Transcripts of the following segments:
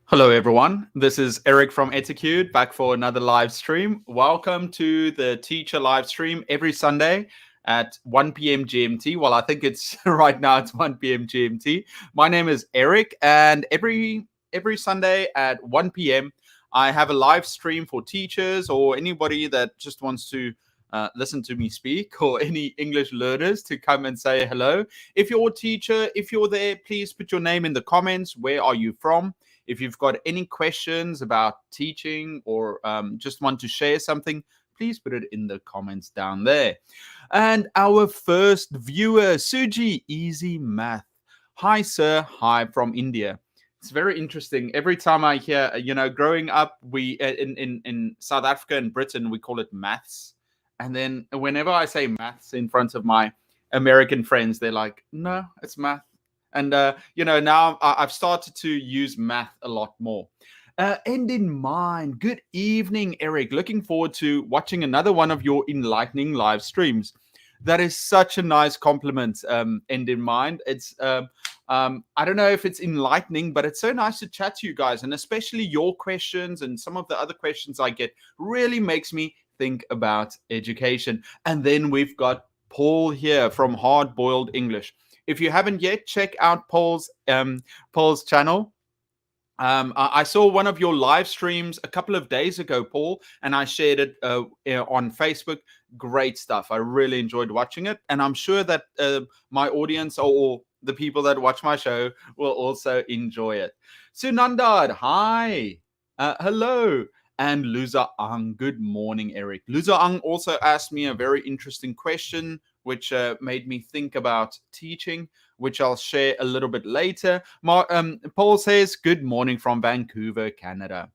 Hello, everyone. This is Eric from Etiquette back for another live stream. Welcome to the teacher live stream every Sunday at 1 p.m. GMT. Well, I think it's right now it's 1 p.m. GMT. My name is Eric, and every Sunday at 1 p.m. I have a live stream for teachers or anybody that just wants to listen to me speak, or any English learners to come and say hello. If you're a teacher, if you're there, please put your name in the comments. Where are you from? If you've got any questions about teaching or just want to share something, please put it in the comments down there. And our first viewer, Suji, Easy Math. Hi, sir. Hi from India. It's very interesting. Every time I hear, growing up, we in South Africa and Britain, we call it maths. And then whenever I say maths in front of my American friends, they're like, no, it's math. And, now I've started to use math a lot more. End in mind. Good evening, Eric. Looking forward to watching another one of your enlightening live streams. That is such a nice compliment, end in mind. It's, I don't know if it's enlightening, but it's so nice to chat to you guys. And especially your questions and some of the other questions I get really makes me think about education. And then we've got Paul here from Hard Boiled English. If you haven't yet, check out Paul's channel. I saw one of your live streams a couple of days ago, Paul, and I shared it on Facebook. Great stuff. I really enjoyed watching it, and I'm sure that my audience or the people that watch my show will also enjoy it. Sunandad, hi. Hello. And Luza Ang, good morning, Eric. Luza Ang also asked me a very interesting question, which made me think about teaching, which I'll share a little bit later. Paul says, good morning from Vancouver, Canada.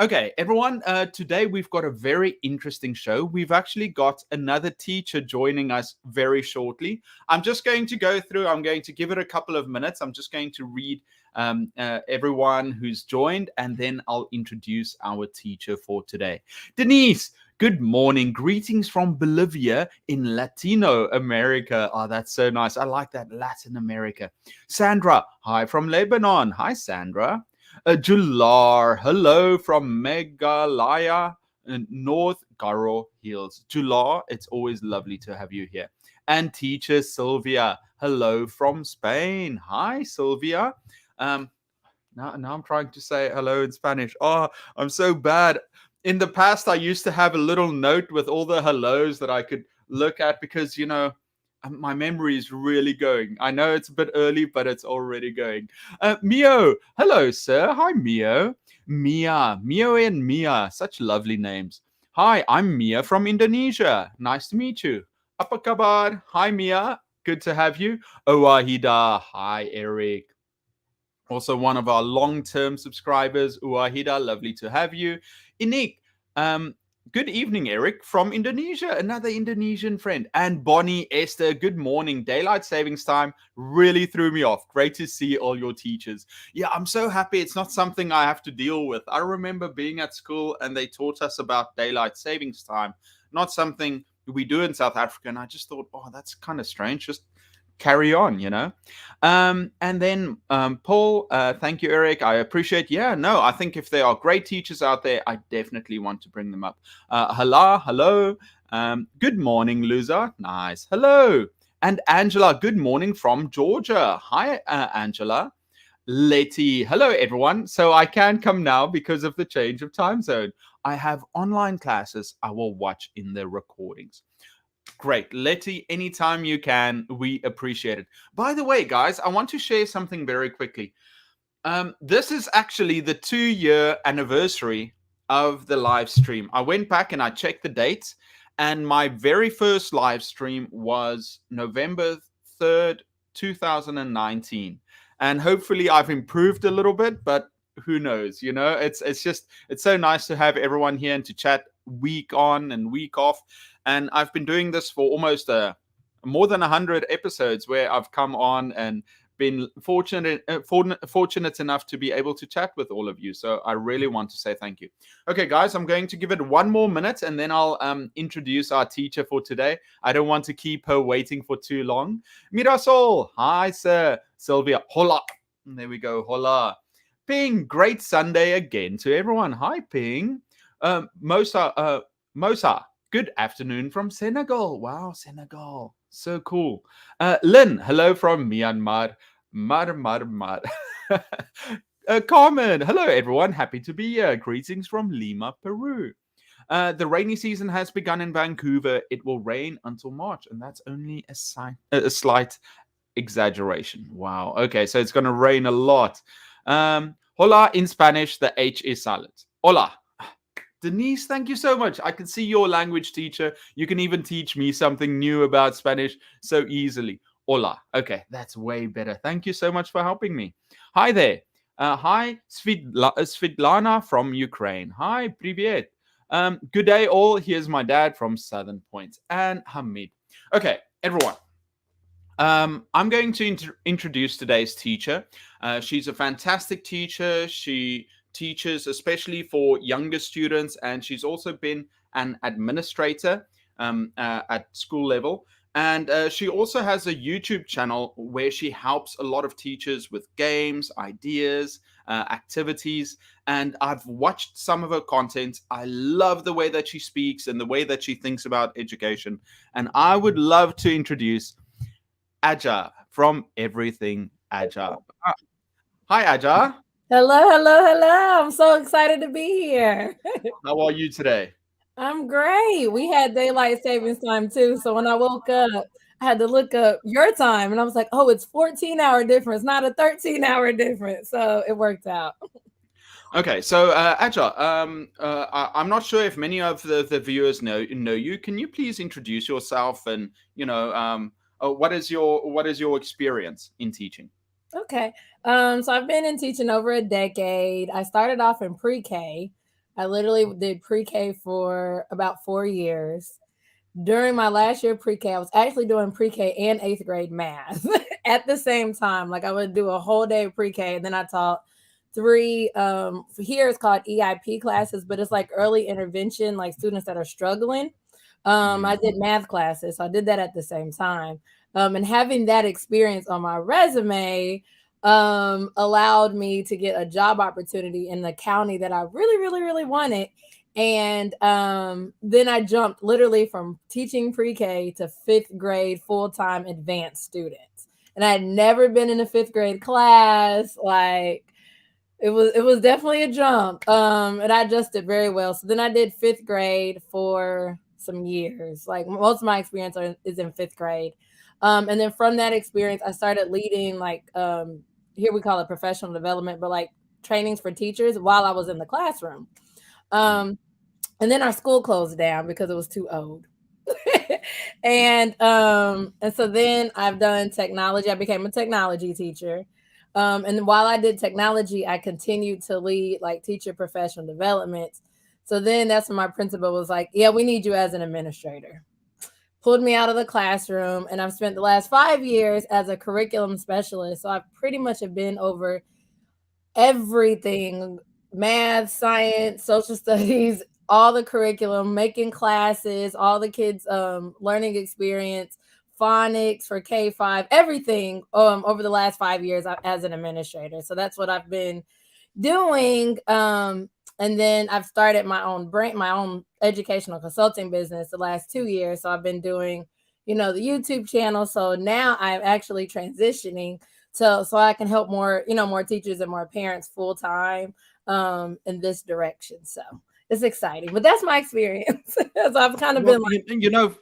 Okay, everyone, today we've got a very interesting show. We've actually got another teacher joining us very shortly. I'm just going to go through, I'm going to give it a couple of minutes. I'm just going to read everyone who's joined, and then I'll introduce our teacher for today. Denise, good morning. Greetings from Bolivia in Latino America. Oh, that's so nice. I like that, Latin America. Sandra, hi from Lebanon. Hi, Sandra. Jular, hello from Meghalaya, North Garo Hills. Jular, it's always lovely to have you here. And teacher Sylvia, hello from Spain. Hi, Sylvia. Now I'm trying to say hello in Spanish. Oh, I'm so bad. In the past, I used to have a little note with all the hellos that I could look at because, my memory is really going. I know it's a bit early, but it's already going. Mio, hello, sir. Hi, Mio. Mio and Mia, such lovely names. Hi, I'm Mia from Indonesia. Nice to meet you. Apa kabar? Hi, Mia. Good to have you. Owahida. Hi, Eric. Also, one of our long-term subscribers, Uahida, lovely to have you. Inik, good evening, Eric, from Indonesia, another Indonesian friend. And Boni-esther, good morning. Daylight savings time really threw me off. Great to see all your teachers. Yeah, I'm so happy it's not something I have to deal with. I remember being at school and they taught us about daylight savings time, not something we do in South Africa. And I just thought, oh, that's kind of strange. Just carry on, and then Paul, thank you, Eric. I appreciate. I think if there are great teachers out there, I definitely want to bring them up. Hello. Good morning, Luza. Nice. Hello. And Angela, good morning from Georgia. Hi, Angela. Letty, hello, everyone. So I can come now because of the change of time zone. I have online classes I will watch in the recordings. Great. Letty, anytime you can, we appreciate it. By the way, guys, I want to share something very quickly. This is actually the 2-year anniversary of the live stream. I went back and I checked the dates, and my very first live stream was November 3rd, 2019. And hopefully I've improved a little bit, but who knows? It's so nice to have everyone here and to chat week on and week off. And I've been doing this for almost more than 100 episodes where I've come on and been fortunate enough to be able to chat with all of you. So I really want to say thank you. Okay, guys, I'm going to give it one more minute and then I'll introduce our teacher for today. I don't want to keep her waiting for too long. Mirasol, hi, sir. Sylvia, hola. There we go, hola. Ping, great Sunday again to everyone. Hi, Ping. Mosa, good afternoon from Senegal. Wow, Senegal. So cool. Lynn, hello from Myanmar. Mar. Carmen, hello everyone. Happy to be here. Greetings from Lima, Peru. The rainy season has begun in Vancouver. It will rain until March, and that's only a slight exaggeration. Wow. Okay, so it's going to rain a lot. Hola in Spanish, the H is silent. Hola. Denise, thank you so much. I can see your language teacher. You can even teach me something new about Spanish so easily. Hola. Okay, that's way better. Thank you so much for helping me. Hi there. Hi, Svitlana from Ukraine. Hi, привет. Good day, all. Here's my dad from Southern Point and Hamid. Okay, everyone. I'm going to introduce today's teacher. She's a fantastic teacher. She teaches especially for younger students, and she's also been an administrator at school level. And she also has a YouTube channel where she helps a lot of teachers with games, ideas, activities. And I've watched some of her content. I love the way that she speaks and the way that she thinks about education. And I would love to introduce Aja from Everything Aja. Hi, Aja. Hello. I'm so excited to be here. How are you today? I'm great. We had daylight savings time too. So when I woke up, I had to look up your time and I was like, oh, it's 14-hour difference, not a 13-hour difference. So it worked out. Okay, so Aja, I'm not sure if many of the viewers know you. Can you please introduce yourself and what is your experience in teaching? Okay. So I've been in teaching over a decade. I started off in pre-K. I literally did pre-K for about 4 years. During my last year of pre-K, I was actually doing pre-K and eighth grade math at the same time. Like I would do a whole day of pre-K, and then I taught three. Here it's called EIP classes, but it's like early intervention, like students that are struggling. I did math classes, so I did that at the same time. And having that experience on my resume allowed me to get a job opportunity in the county that I really wanted. And then I jumped literally from teaching pre-K to fifth grade full-time advanced students. And I had never been in a fifth grade class. Like it was definitely a jump. And I adjusted very well. So then I did fifth grade for some years. Like most of my experience is in fifth grade. And then from that experience, I started leading like here we call it professional development, but like trainings for teachers while I was in the classroom. And then our school closed down because it was too old. And so then I've done technology. I became a technology teacher. And while I did technology, I continued to lead like teacher professional development. So then that's when my principal was like, yeah, we need you as an administrator. Pulled me out of the classroom, and I've spent the last 5 years as a curriculum specialist. So I pretty much have been over everything: math, science, social studies, all the curriculum, making classes, all the kids learning experience, phonics for K5, everything over the last 5 years as an administrator. So that's what I've been doing. And then I've started my own brand, my own educational consulting business the last 2 years. So I've been doing, the YouTube channel. So now I'm actually transitioning so I can help more, more teachers and more parents full time in this direction. So it's exciting, but that's my experience. So I've kind of Well, been like,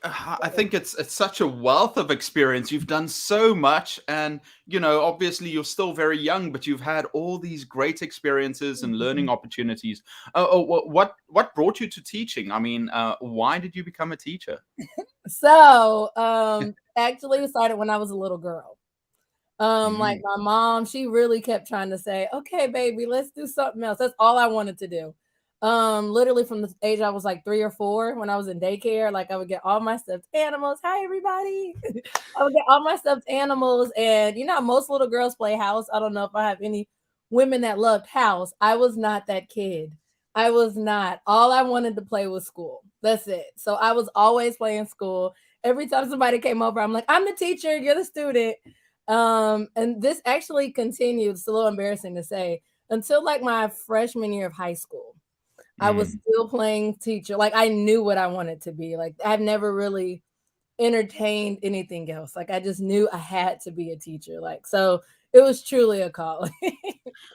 I think it's such a wealth of experience. You've done so much, and obviously you're still very young, but you've had all these great experiences and learning opportunities. What brought you to teaching? I mean, why did you become a teacher? So actually it started when I was a little girl. Like Mm. my mom, she really kept trying to say, okay, baby, let's do something else. That's all I wanted to do. Literally from the age I was like 3 or 4 when I was in daycare, like I would get all my stuffed animals. Hi, everybody. I would get all my stuffed animals. And most little girls play house. I don't know if I have any women that loved house. I was not that kid. I was not. All I wanted to play was school. That's it. So I was always playing school. Every time somebody came over, I'm like, I'm the teacher, you're the student. And this actually continued. It's a little embarrassing to say until like my freshman year of high school. I was Mm. still playing teacher. Like I knew what I wanted to be. Like I've never really entertained anything else. Like I just knew I had to be a teacher. Like so it was truly a calling.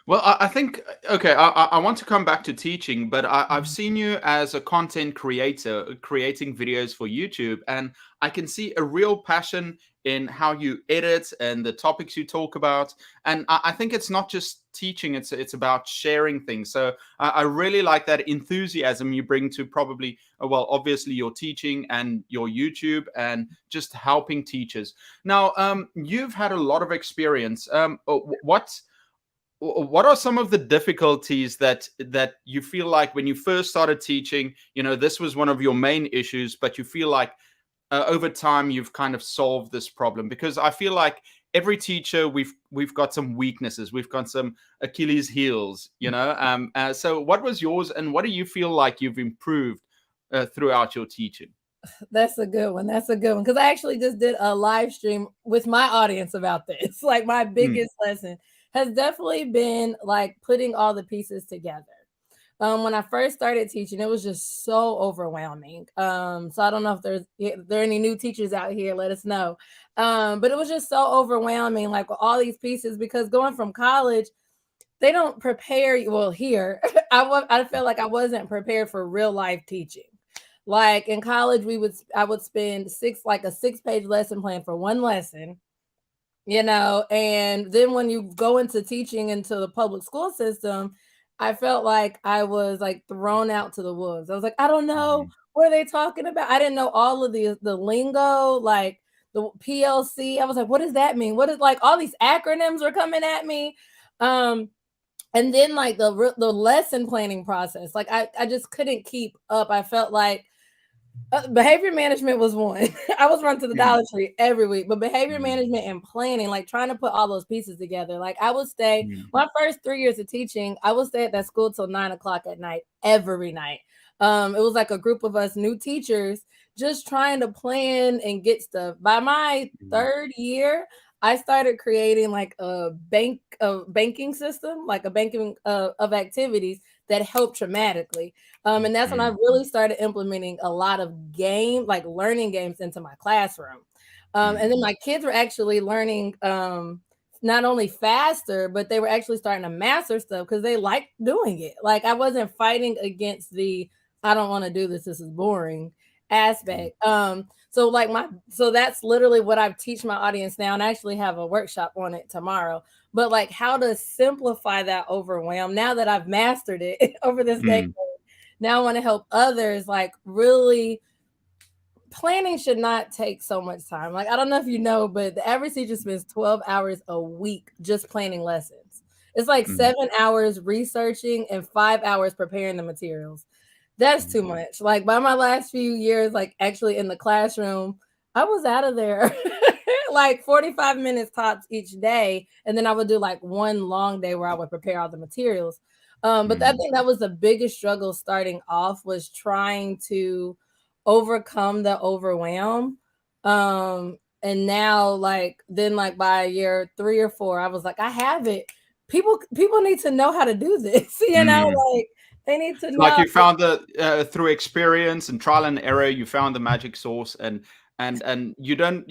Well, I think okay. I want to come back to teaching, but I've seen you as a content creator, creating videos for YouTube, and I can see a real passion in how you edit and the topics you talk about. And I think it's not just teaching; it's about sharing things. So I really like that enthusiasm you bring to probably well, obviously your teaching and your YouTube and just helping teachers. Now, you've had a lot of experience. What are some of the difficulties that you feel like when you first started teaching, this was one of your main issues, but you feel like over time you've kind of solved this problem? Because I feel like every teacher, we've got some weaknesses, we've got some Achilles heels, so what was yours, and what do you feel like you've improved throughout your teaching? That's a good one. That's a good one. Because I actually just did a live stream with my audience about this. Like my Mm, biggest lesson has definitely been like putting all the pieces together. When I first started teaching, it was just so overwhelming. So I don't know if there are any new teachers out here. Let us know. But it was just so overwhelming, like with all these pieces, because going from college, they don't prepare you. Well, here I felt like I wasn't prepared for real life teaching. Like in college, I would spend a 6 page lesson plan for one lesson, and then when you go into teaching into the public school system, I felt like I was like thrown out to the wolves. I was like, I don't know mm, what are they talking about. I didn't know all of the lingo, like the PLC. I was like, what does that mean? What is like all these acronyms are coming at me. Um, and then like the lesson planning process, like I just couldn't keep up. I felt like behavior management was one. I was run to the mm, Dollar Tree every week, but behavior mm, management and planning, like trying to put all those pieces together. Like I would stay mm, my first 3 years of teaching, I would stay at that school till 9 o'clock at night every night. It was like a group of us new teachers just trying to plan and get stuff. By my mm, third year, I started creating like a banking system, like a banking of activities that helped dramatically. And that's when I mm, really started implementing a lot of like learning games into my classroom. And then mm, my kids were actually learning not only faster, but they were actually starting to master stuff because they liked doing it. Like I wasn't fighting against the I don't want to do this. This is boring mm, aspect. So that's literally what I teach my audience now, and I actually have a workshop on it tomorrow. But like how to simplify that overwhelm now that I've mastered it over this decade. mm, Now I want to help others like really planning should not take so much time. Like I don't know if you know, but the average teacher spends 12 hours a week just planning lessons. It's like mm, 7 hours researching and 5 hours preparing the materials. That's too mm, much. Like by my last few years, like actually in the classroom, I was out of there like 45 minutes tops each day. And then I would do like one long day where I would prepare all the materials. But I mm, think that was the biggest struggle starting off was trying to overcome the overwhelm. And now like by year 3 or 4, I was like, I have it. People need to know how to do this, mm. like they need to Like know. you found the through experience and trial and error, you found the magic sauce, and you don't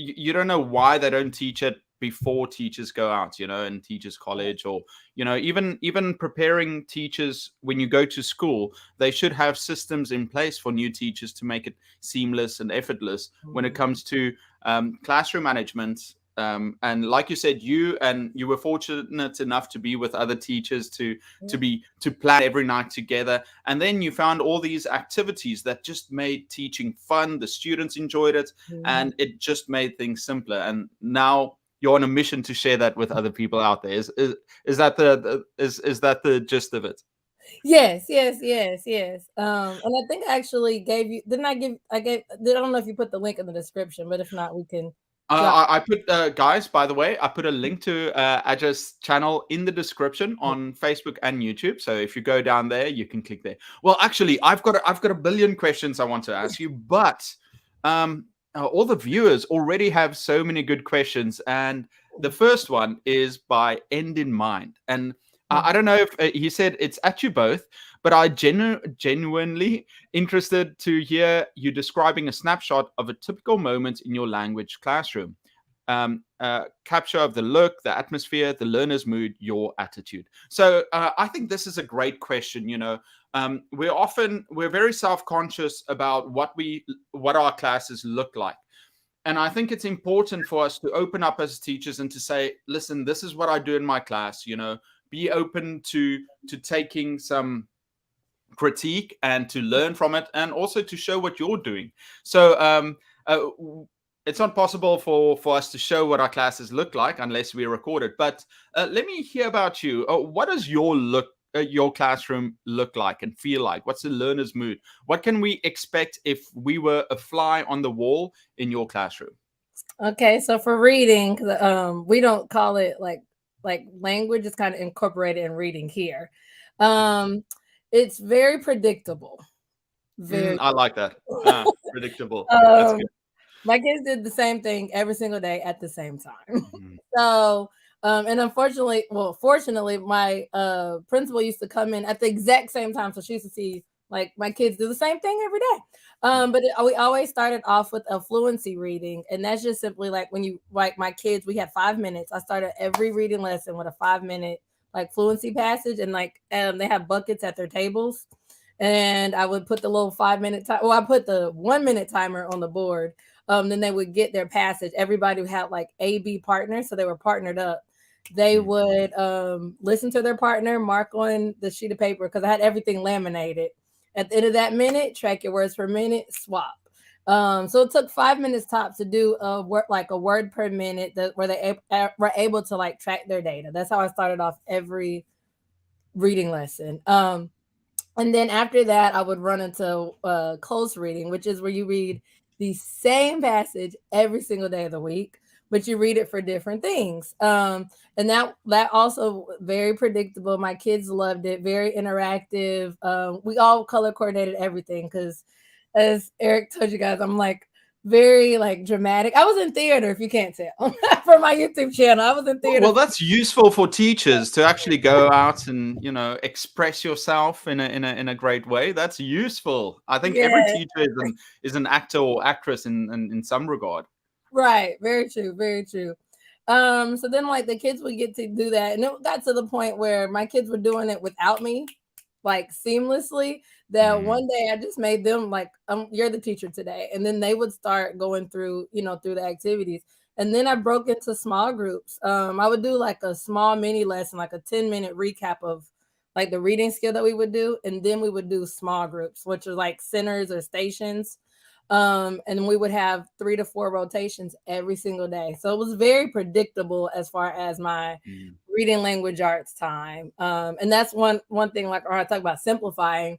know why they don't teach it before teachers go out, in teachers college, or even preparing teachers when you go to school. They should have systems in place for new teachers to make it seamless and effortless when it Mhm. comes to classroom management. And like you said, you were fortunate enough to be with other teachers to plan every night together, and then you found all these activities that just made teaching fun. The students enjoyed it, Mhm. and it just made things simpler. And now you're on a mission to share that with other people out there. Is that is that the gist of it? Yes, yes, yes, yes. And I think I actually gave you. Didn't I give? I don't know if you put the link in the description, but if not, we can drop. I put guys. By the way, I put a link to Aja's channel in the description on Facebook and YouTube. So if you go down there, you can click there. Well, actually, I've got a billion questions I want to ask you, but all the viewers already have so many good questions, and the first one is by End in Mind, and I don't know if he said it's at you both, but I genuinely interested to hear you describing a snapshot of a typical moment in your language classroom. Capture of the look, the atmosphere, the learner's mood, your attitude. So I think this is a great question. We're very self-conscious about what our classes look like. And I think it's important for us to open up as teachers and to say, listen, this is what I do in my class. Be open to taking some critique and to learn from it, and also to show what you're doing. So uh, it's not possible for us to show what our classes look like unless we record it. But let me hear about you. What does your classroom look like and feel like? What's the learner's mood? What can we expect if we were a fly on the wall in your classroom? Okay, so for reading, we don't call it like language is kind of incorporated in reading here. Um, it's very predictable. Very. I like that. Predictable. That's um, good. my kids did the same thing every single day at the same time. Mhm. So, and fortunately, my principal used to come in at the exact same time, so she used to see like my kids do the same thing every day. But we always started off with a fluency reading, and that's just simply like when you like my kids, we had 5 minutes. I started every reading lesson with a 5 minute like fluency passage, and they have buckets at their tables, and I would put the little 5 minute time. Well, I put the 1 minute timer on the board. Then they would get their passage. Everybody who had like A/B partners, so they were partnered up. They would listen to their partner, mark on the sheet of paper because I had everything laminated. At the end of that minute, track your words per minute, swap. So it took 5 minutes tops to do a word per minute where they were able to like track their data. That's how I started off every reading lesson. And then after that, I would run into close reading, which is where you read the same passage every single day of the week, but you read it for different things. And that also very predictable. My kids loved it. Very interactive. We all color coordinated everything because, as Eric told you guys, I'm like very like dramatic. I was in theater, if you can't tell, for my YouTube channel. I was in theater. Well, that's useful for teachers to actually go out and express yourself in a great way. That's useful. I think every Yeah. teacher is an actor or actress in some regard. Right. Very true. Very true. So then like the kids would get to do that. And it got to the point where my kids were doing it without me, like seamlessly, that one day I just made them like, you're the teacher today. And then they would start going through the activities. And then I broke into small groups. I would do like a small mini lesson, like a 10-minute recap of like the reading skill that we would do. And then we would do small groups, which are like centers or stations. And we would have 3 to 4 rotations every single day. So it was very predictable as far as my reading language arts time. And that's one thing, like, or I talk about simplifying,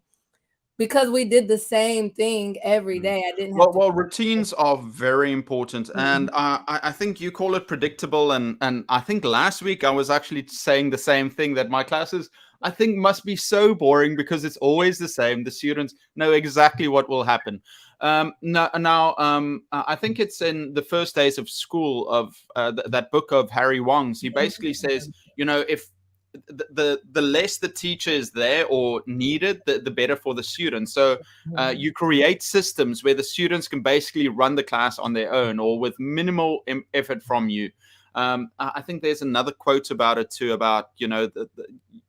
because we did the same thing every day. I didn't have to. Well, routines are very important, and I think you call it predictable. And I think last week I was actually saying the same thing, that my classes, I think, must be so boring because it's always the same. The students know exactly what will happen. I think it's in the first days of school of that book of Harry Wong's. He basically says, if the less the teacher is there or needed, the better for the students. So you create systems where the students can basically run the class on their own or with minimal effort from you. I think there's another quote about it too, about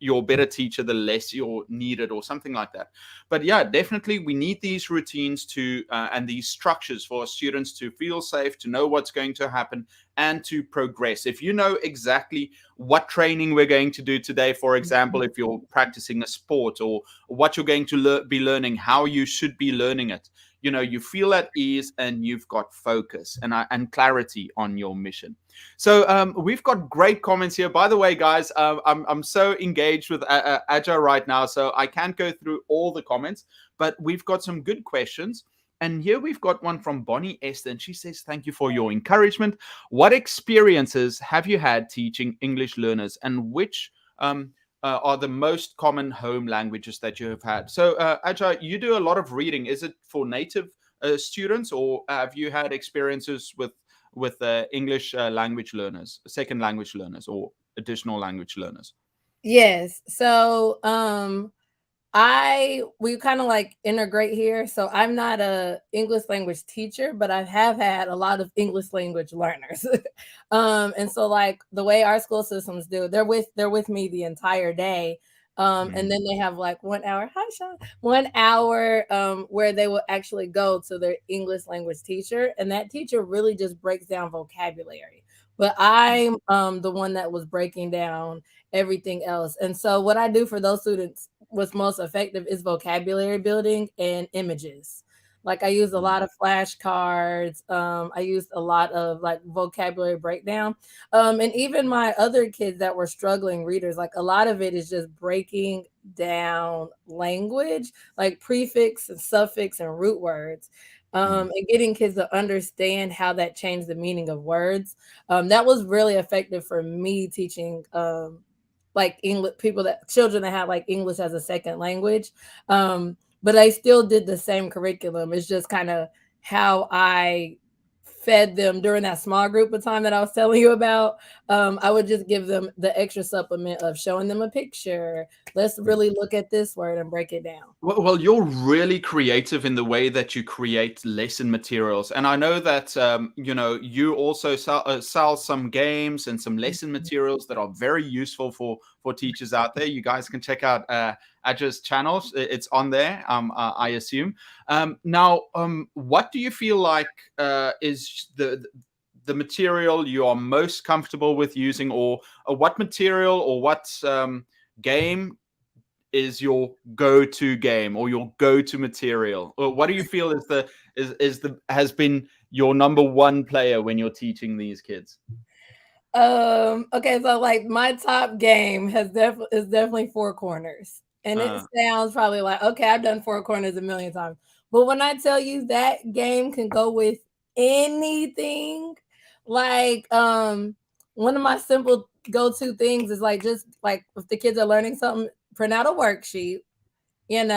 you're better teacher the less you're needed, or something like that. But yeah, definitely we need these routines to and these structures for students to feel safe, to know what's going to happen, and to progress. If you know exactly what training we're going to do today, for example, if you're practicing a sport, or what you're going to be learning, how you should be learning it, you feel at ease and you've got focus and clarity on your mission. So we've got great comments here. By the way, guys, I'm so engaged with Agile right now, so I can't go through all the comments, but we've got some good questions. And here we've got one from Boni-esther, and she says, thank you for your encouragement. What experiences have you had teaching English learners, and which are the most common home languages that you have had? So, Ajay, you do a lot of reading. Is it for native students, or have you had experiences with English language learners, second language learners, or additional language learners? Yes. So, we kind of like integrate here. So I'm not a English language teacher, but I have had a lot of English language learners. And so like the way our school systems do, they're with me the entire day. And then they have like 1 hour, hi Sean, 1 hour where they will actually go to their English language teacher, and that teacher really just breaks down vocabulary. But I'm the one that was breaking down everything else. And so what I do for those students, what's most effective is vocabulary building and images. Like I use a lot of flashcards. I used a lot of like vocabulary breakdown. And even my other kids that were struggling readers, like a lot of it is just breaking down language, like prefix and suffix and root words. And getting kids to understand how that changed the meaning of words. That was really effective for me teaching like English people, that children that had like English as a second language. But I still did the same curriculum. It's just kind of how I fed them during that small group of time that I was telling you about. I would just give them the extra supplement of showing them a picture. Let's really look at this word and break it down. Well, you're really creative in the way that you create lesson materials, and I know that you also sell some games and some lesson materials that are very useful for teachers out there. You guys can check out Aj's channels; it's on there. I assume. Now, what do you feel like is the material you are most comfortable with using, or what material or what game is your go-to game or your go-to material? Or what do you feel is the has been your number one player when you're teaching these kids? Okay, so like my top game is definitely Four Corners. And it Uh, sounds probably like, okay, I've done Four Corners a million times. But when I tell you that game can go with anything, like one of my simple go-to things is like just like if the kids are learning something, print out a worksheet, and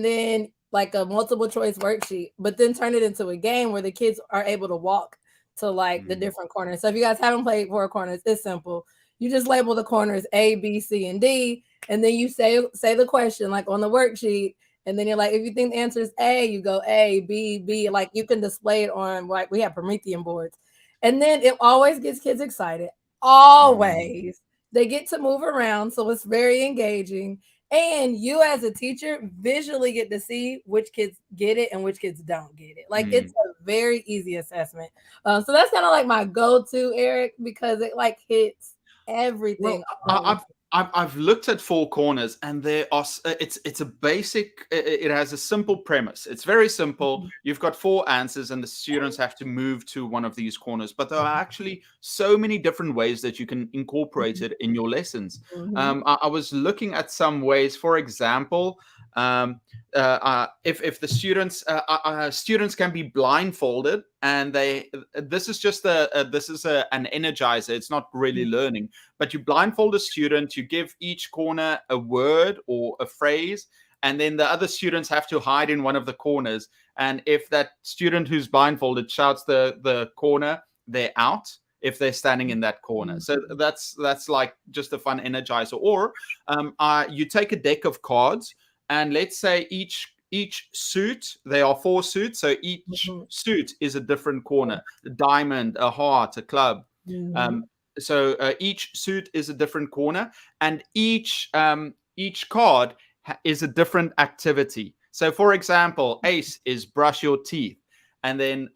then like a multiple choice worksheet, but then turn it into a game where the kids are able to walk to like the mm, different corners. So if you guys haven't played Four Corners, it's simple. You just label the corners A, B, C, and D, and then you say the question like on the worksheet, and then you're like, if you think the answer is A, you go A, B, B. Like you can display it on like we have Promethean boards, and then it always gets kids excited. mm, Always, they get to move around, so it's very engaging, and you as a teacher visually get to see which kids get it and which kids don't get it. Like it's mm. a very easy assessment. So that's kind of like my go-to, Eric, because it like hits Well, everything all the I- I've looked at Four Corners, and there are it's a basic. It has a simple premise. It's very simple. time. You've got four answers, and the students have to move to one of these corners. But there are actually so many different ways that you can incorporate it in your lessons. Mhm. I was looking at some ways. For example, if the students can be blindfolded, and this is just an energizer. It's not really learning, but you blindfold a student, you give each corner a word or a phrase, and then the other students have to hide in one of the corners. And if that student who's blindfolded shouts the corner, they're out if they're standing in that corner. So that's like just a fun energizer. Or you take a deck of cards, and let's say each suit, there are four suits, so each Mhm. suit is a different corner: a diamond, a heart, a club. Mhm. So each suit is a different corner, and each card is a different activity. So, for example, ace is brush your teeth, and then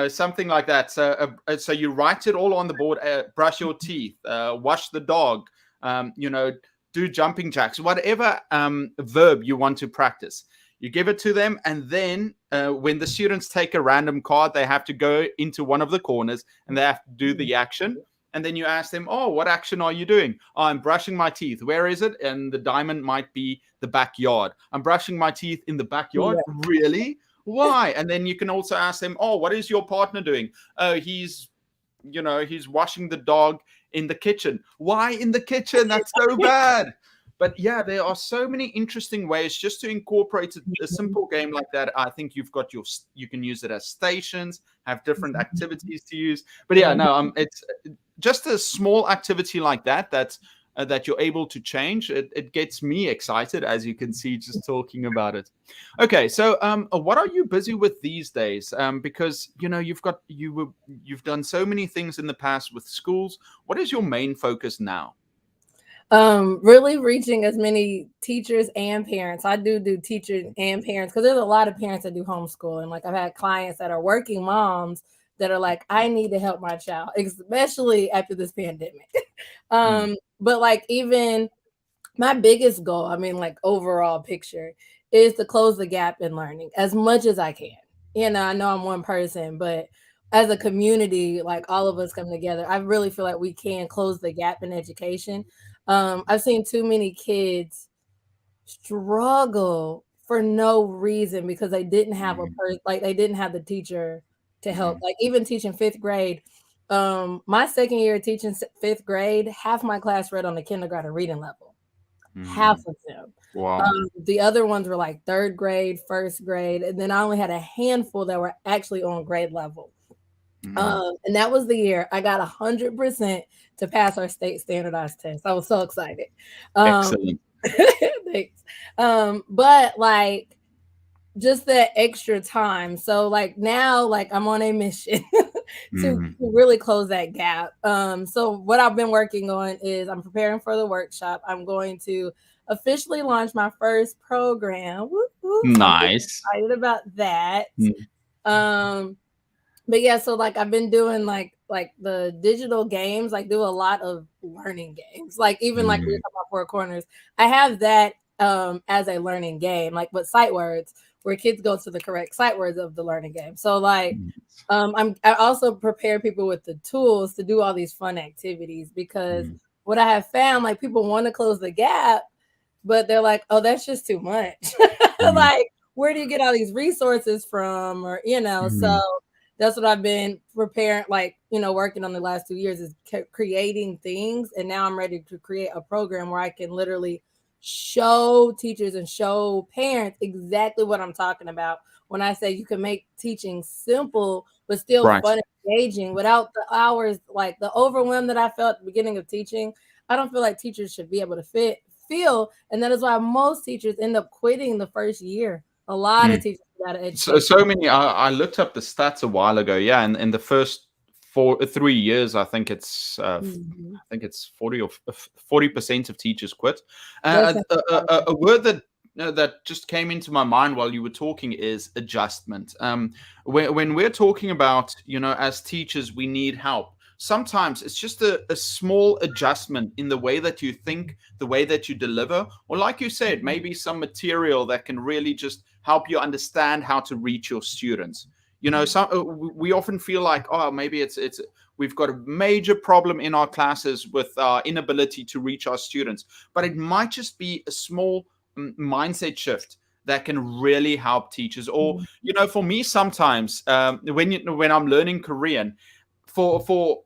something like that. So you write it all on the board: brush your teeth, wash the dog, do jumping jacks, whatever verb you want to practice. You give it to them, and then when the students take a random card, they have to go into one of the corners and they have to do the action. And then you ask them, oh, what action are you doing? Oh, I'm brushing my teeth. Where is it? And the diamond might be the backyard. I'm brushing my teeth in the backyard. Yeah. Really? Why? And then you can also ask them, oh, what is your partner doing? Oh, he's washing the dog in the kitchen. Why in the kitchen? That's so bad. But yeah, there are so many interesting ways just to incorporate a simple game like that. I think you can use it as stations, have different activities to use. But yeah, no, it's just a small activity like that that you're able to change, it gets me excited, as you can see, just talking about it. Okay, so what are you busy with these days? Because you've done so many things in the past with schools. What is your main focus now? Really reaching as many teachers and parents. I do teachers and parents because there's a lot of parents that do homeschooling. Like I've had clients that are working moms that are like, I need to help my child, especially after this pandemic. But like even my biggest goal, I mean, like overall picture, is to close the gap in learning as much as I can. I know I'm one person, but as a community, like all of us come together, I really feel like we can close the gap in education. I've seen too many kids struggle for no reason because they didn't have like they didn't have the teacher to help. Like even teaching fifth grade, my second year teaching fifth grade, half my class read on the kindergarten reading level. Half of them. Wow. The other ones were like third grade, first grade, and then I only had a handful that were actually on grade level. And that was the year I got 100% to pass our state standardized test. I was so excited. Excellent. Thanks. But like just that extra time. So like now, like I'm on a mission to really close that gap. So what I've been working on is I'm preparing for the workshop. I'm going to officially launch my first program. Whoop, whoop. Nice. I'm excited about that. But yeah, so like I've been doing like the digital games, like do a lot of learning games. Like even like we were talking about Four Corners, I have that as a learning game, like with sight words, where kids go to the correct sight words of the learning game. So like I also prepare people with the tools to do all these fun activities because what I have found, like people want to close the gap, but they're like, oh, that's just too much. Like, where do you get all these resources from? Or, so that's what I've been preparing, like, working on the last 2 years is creating things. And now I'm ready to create a program where I can literally show teachers and show parents exactly what I'm talking about when I say you can make teaching simple, but still fun and engaging without the hours, like the overwhelm that I felt at the beginning of teaching. I don't feel like teachers should be able to feel. And that is why most teachers end up quitting the first year. A lot of teachers out of education. So many. I looked up the stats a while ago. Yeah, and in the first 3 years, I think it's 40% of teachers quit. A word that just came into my mind while you were talking is adjustment. When we're talking about, as teachers, we need help. Sometimes it's just a small adjustment in the way that you think, the way that you deliver, or like you said, maybe some material that can really just help you understand how to reach your students. We often feel like, oh, maybe we've got a major problem in our classes with our inability to reach our students, but it might just be a small mindset shift that can really help teachers. Or, for me, sometimes when I'm learning Korean, for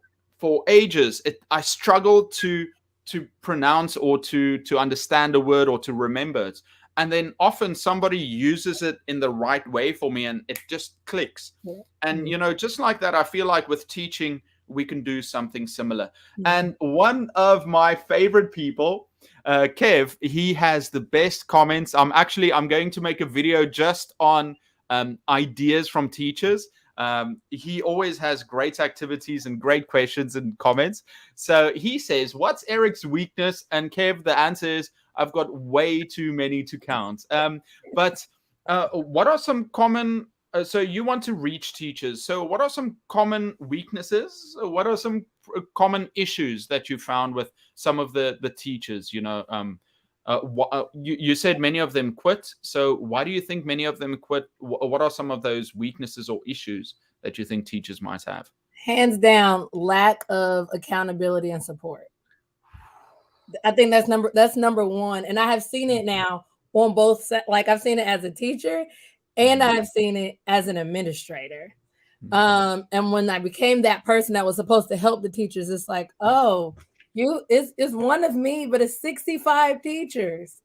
ages, I struggled to pronounce or to understand a word or to remember it. And then often somebody uses it in the right way for me and it just clicks. And, just like that, I feel like with teaching, we can do something similar. And one of my favorite people, Kev, he has the best comments. I'm going to make a video just on ideas from teachers. He always has great activities and great questions and comments. So he says, what's Eric's weakness? And Kev, the answer is, I've got way too many to count. But what are some common, so you want to reach teachers. So what are some common weaknesses? What are some common issues that you found with some of the teachers? You said many of them quit. So why do you think many of them quit? What are some of those weaknesses or issues that you think teachers might have? Hands down, lack of accountability and support. I think that's number one. And I have seen it now on both sides. Like I've seen it as a teacher and I've seen it as an administrator. And when I became that person that was supposed to help the teachers, it's like, oh, it's one of me, but it's 65 teachers.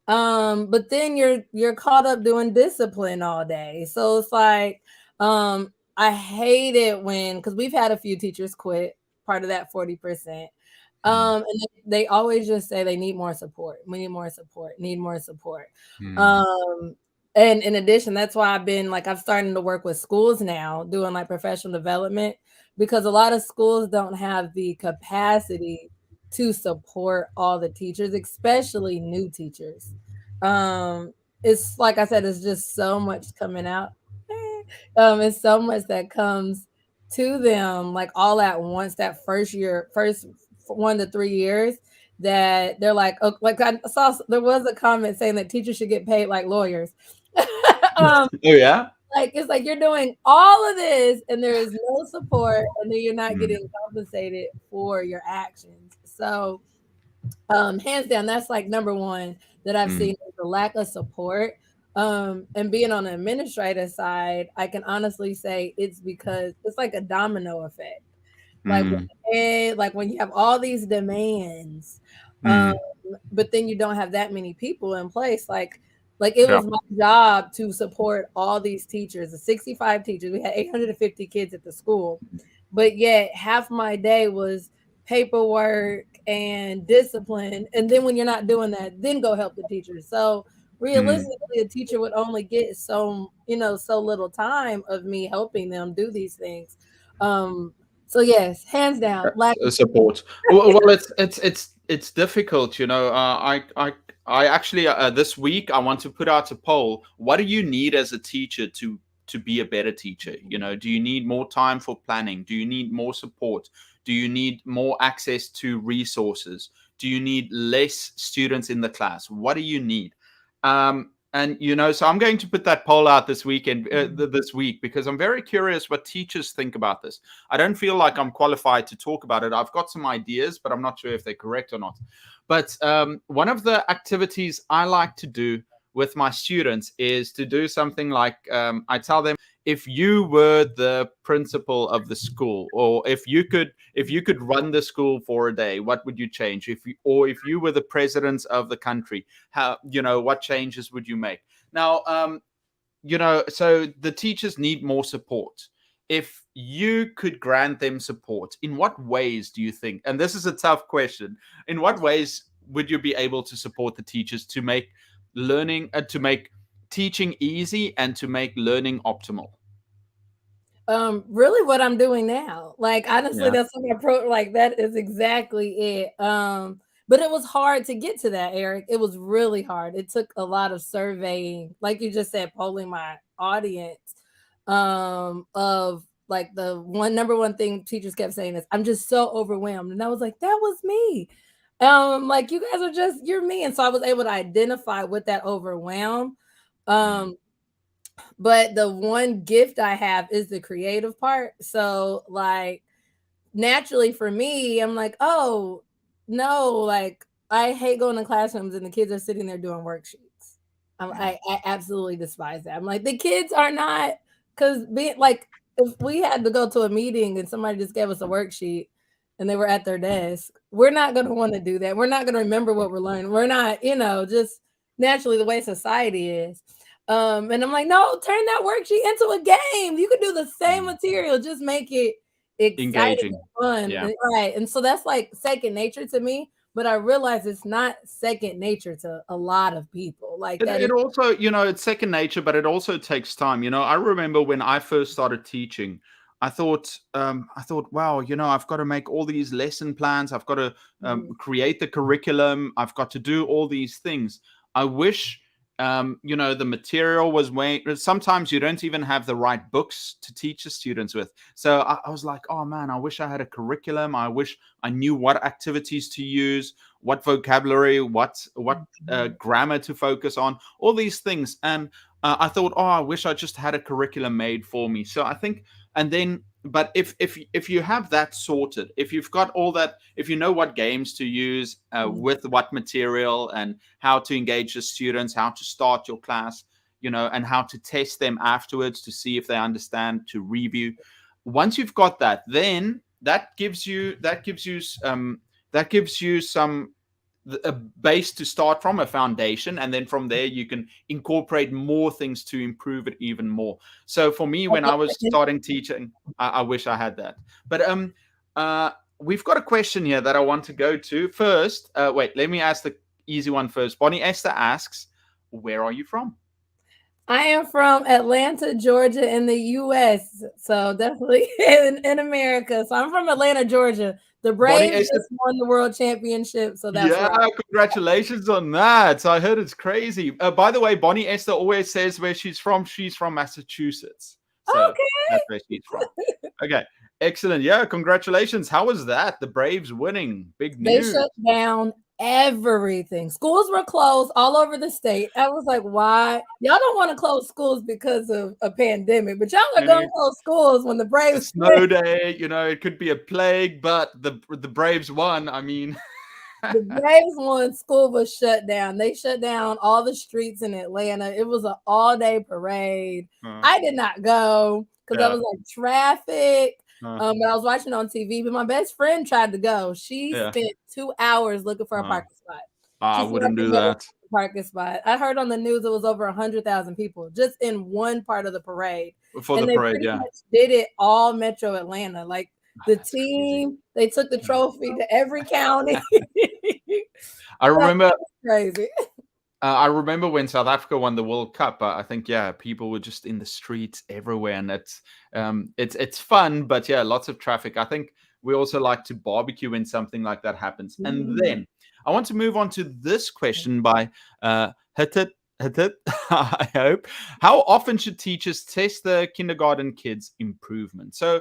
But then you're caught up doing discipline all day. So it's like, I hate it because we've had a few teachers quit, part of that 40%. Mm. And they always just say they need more support. We need more support. Need more support. Mm. Um, and in addition, that's why I've starting to work with schools now, doing like professional development, because a lot of schools don't have the capacity to support all the teachers, especially new teachers. Um, it's like I said, it's just so much coming out. It's so much that comes to them like all at once that first 1 to 3 years that they're like, oh, like I saw there was a comment saying that teachers should get paid like lawyers. um, Oh yeah. like it's like you're doing all of this and there is no support and then you're not Mm. getting compensated for your actions. So hands down, that's like number one that I've seen Mm. is the lack of support. And being on the administrative side, I can honestly say it's because it's like a domino effect. Like Mm. like when you have all these demands, um, Mm. but then you don't have that many people in place. Like it Yeah. was my job to support all these teachers, the 65 teachers. We had 850 kids at the school, but yet half my day was paperwork and discipline. And then when you're not doing that, then go help the teachers. So Mm. realistically, a teacher would only get so little time of me helping them do these things. So yes, hands down, lack of Support. Well, it's difficult, you know. I actually this week I want to put out a poll. What do you need as a teacher to be a better teacher? You know, do you need more time for planning? Do you need more support? Do you need more access to resources? Do you need less students in the class? What do you need? And you know, so I'm going to put that poll out this weekend, this week, because I'm very curious what teachers think about this. I don't feel like I'm qualified to talk about it. I've got some ideas, but I'm not sure if they're correct or not. But one of the activities I like to do with my students is to do something like I tell them, if you were the principal of the school, or if you could run the school for a day, what would you change? If you were the president of the country, how, what changes would you make? Now, so the teachers need more support. If you could grant them support, in what ways do you think, and this is a tough question, in what ways would you be able to support the teachers to make to make teaching easy and to make learning optimal? really what I'm doing now. Like honestly, Yeah. that's what my like that is exactly it. But it was hard to get to that, Eric. It was really hard. It took a lot of surveying, like you just said, polling my audience, of like the number one thing teachers kept saying is, I'm just so overwhelmed. And I was like, that was me. Like you guys are you're me. And so I was able to identify with that overwhelm. Mm. Um, but the one gift I have is the creative part. So like naturally for me, I'm like, oh no, like I hate going to classrooms and the kids are sitting there doing worksheets. Mm. I absolutely despise that. I'm like, the kids are not, because being like, if we had to go to a meeting and somebody just gave us a worksheet and they were at their desk, we're not going to want to do that. We're not going to remember what we're learning. We're not, just naturally the way society is. And I'm like, no, turn that worksheet into a game. You could do the same Mm. material, just make it exciting Engaging. and fun. Yeah. Right. And so that's like second nature to me, but I realize it's not second nature to a lot of people. Like that is It also, it's second nature, but it also takes time. I remember when I first started teaching, I thought, wow, I've got to make all these lesson plans. I've got to Mhm. create the curriculum. I've got to do all these things. I wish, the material was way. Sometimes you don't even have the right books to teach the students with. So I was like, oh man, I wish I had a curriculum. I wish I knew what activities to use, what vocabulary, what grammar to focus on, all these things. And I thought, oh, I wish I just had a curriculum made for me. So I think, and then, but if you have that sorted, if you've got all that, if you know what games to use Mhm. with what material and how to engage the students, how to start your class, and how to test them afterwards to see if they understand, to review. Once you've got that, then that gives you some a base to start from, a foundation, and then from there you can incorporate more things to improve it even more. So for me, when I was starting teaching, I wish I had that. But we've got a question here that I want to go to first. Wait, let me ask the easy one first. Boni-esther asks, where are you from? I am from Atlanta, Georgia, in the U.S. So definitely in America. So I'm from Atlanta, Georgia. The Braves Boni-esther, just won the world championship, so that's yeah, why. congratulations on that. I heard it's crazy. By the way, Boni-esther always says where she's from. She's from Massachusetts. So Okay. that's where she's from. Okay, excellent. Yeah, congratulations. How was that? The Braves winning. Big They news. shut down everything. Schools were closed all over the state. I was like, why? Y'all don't want to close schools because of a pandemic, but y'all are You going know, to close schools when the a Braves win. snow day, it could be a plague, but the Braves won. I mean, The Braves won, school was shut down. They shut down all the streets in Atlanta. It was an all-day parade. uh, I did not go because I yeah, was like traffic. uh, But I was watching on TV. But my best friend tried to go. She yeah. spent 2 hours looking for a Uh, parking spot. I She said I wouldn't could do never that. find a parking spot. I heard on the news it was over 100,000 people just in one part of the parade, For the and they parade. pretty Yeah. much did it all Metro Atlanta. Like the That's crazy. team, they took the trophy to every county. I So remember. crazy. I remember when South Africa won the World Cup. I think, yeah, people were just in the streets everywhere, and it's fun, but yeah, lots of traffic. I think we also like to barbecue when something like that happens. And then I want to move on to this question by Hitit. Hitit, I hope. How often should teachers test the kindergarten kids' improvement? So,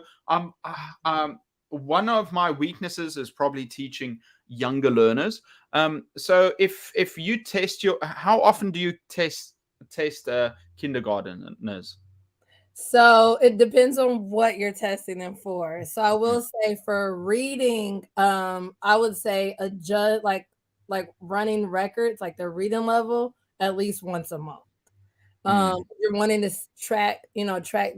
one of my weaknesses is probably teaching younger learners. So if you test how often do you test kindergarteners? So it depends on what you're testing them for. So I will say for reading, I would say a judge like running records, like their reading level, at least once a month. Mm, You're wanting to track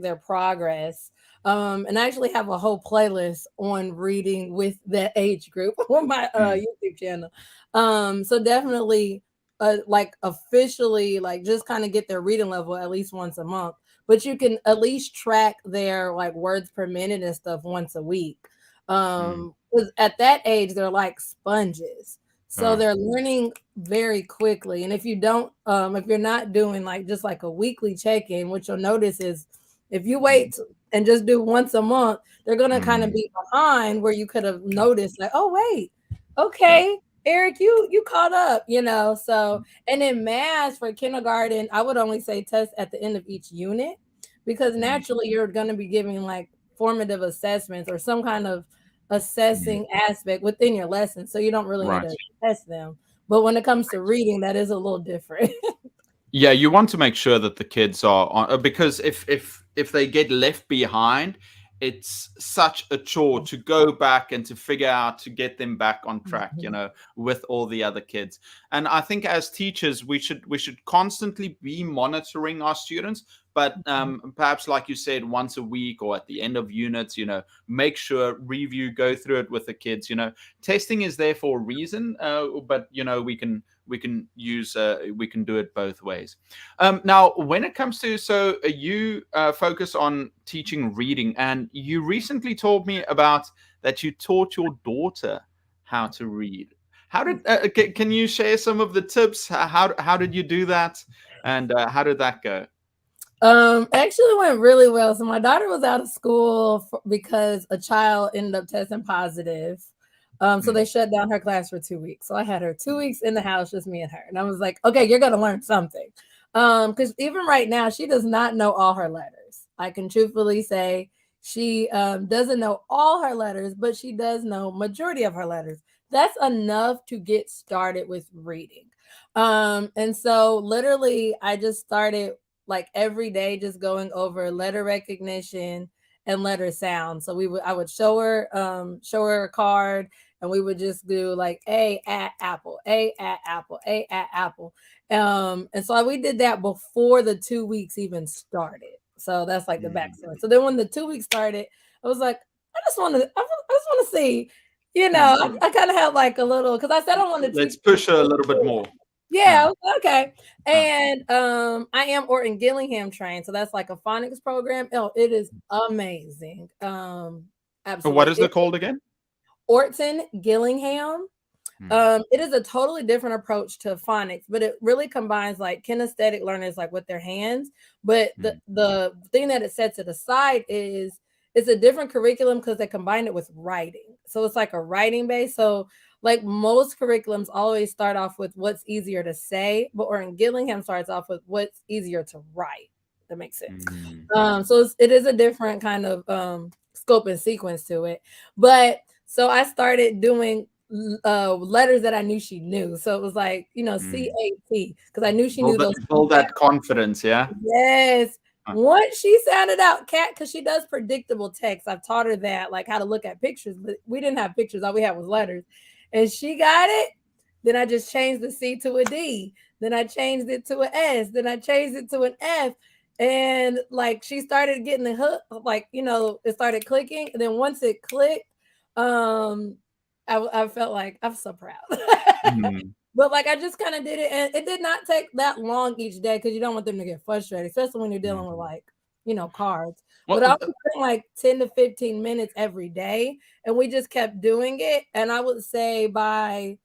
their progress. And I actually have a whole playlist on reading with that age group on my mm, YouTube channel. So definitely like officially like just kind of get their reading level at least once a month. But you can at least track their like words per minute and stuff once a week. mm, 'Cause at that age they're like sponges. So uh, they're learning very quickly. And if you're not doing like just like a weekly check-in, what you'll notice is if you mm, wait and just do once a month, they're gonna kind of mm, be behind where you could have noticed, like, oh wait, yeah, okay, Eric, you caught up. So and in math for kindergarten, I would only say test at the end of each unit because mm, naturally you're gonna be giving like formative assessments or some kind of mm, assessing aspect within your lesson. So you don't really need right. to test them. But when it comes to reading, that is a little different. Yeah, you want to make sure that the kids are on, because if they get left behind, it's such a chore to go back and to figure out to get them back on track, with all the other kids. And I think as teachers, we should constantly be monitoring our students, but perhaps like you said, once a week or at the end of units, make sure review, go through it with the kids. Testing is there for a reason, but we can do it both ways. Now, when it comes to you focus on teaching reading, and you recently told me about that you taught your daughter how to read. How did can you share some of the tips? How did you do that, and how did that go? Actually went really well. So my daughter was out of school because a child ended up testing positive. So they Mm, shut down her class for 2 weeks. So I had her 2 weeks in the house, just me and her. And I was like, okay, you're gonna learn something. Because even right now, she does not know all her letters. I can truthfully say she doesn't know all her letters, but she does know majority of her letters. That's enough to get started with reading. And so literally I just started like every day just going over letter recognition and letter sound. So I would show her a card and we would just do like A at apple, A at apple, A at apple. And so we did that before the 2 weeks even started. So that's like the mm, backstory. So then when the 2 weeks started, I was like, I just want to see, mm. I kind of had like a little because I said I wanted to teach Let's push her a little bit more. Uh, yeah, okay. uh. And I am Orton Gillingham trained, so that's like a phonics program. Oh, it is amazing. What Absolutely. is it called again? Orton Gillingham. It is a totally different approach to phonics, but it really combines like kinesthetic learners like with their hands. But the thing that it sets it aside is it's a different curriculum because they combine it with writing. So it's like a writing base. So like most curriculums always start off with what's easier to say, but Orton Gillingham starts off with what's easier to write. That makes sense. So it is a different kind of scope and sequence to it. But so I started doing letters that I knew she knew. So it was like, CAT, because I knew she knew those. Build that confidence, yeah? Yes. Once she sounded out cat, because she does predictable text. I've taught her that, like how to look at pictures, but we didn't have pictures. All we had was letters. And she got it. Then I just changed the C to a D. Then I changed it to an S. Then I changed it to an F. And like she started getting the hook, like, it started clicking. And then once it clicked, I felt like I'm so proud. But like I just kind of did it, and it did not take that long each day because you don't want them to get frustrated, especially when you're dealing with like cards. But I was doing like 10 to 15 minutes every day, and we just kept doing it. And I would say by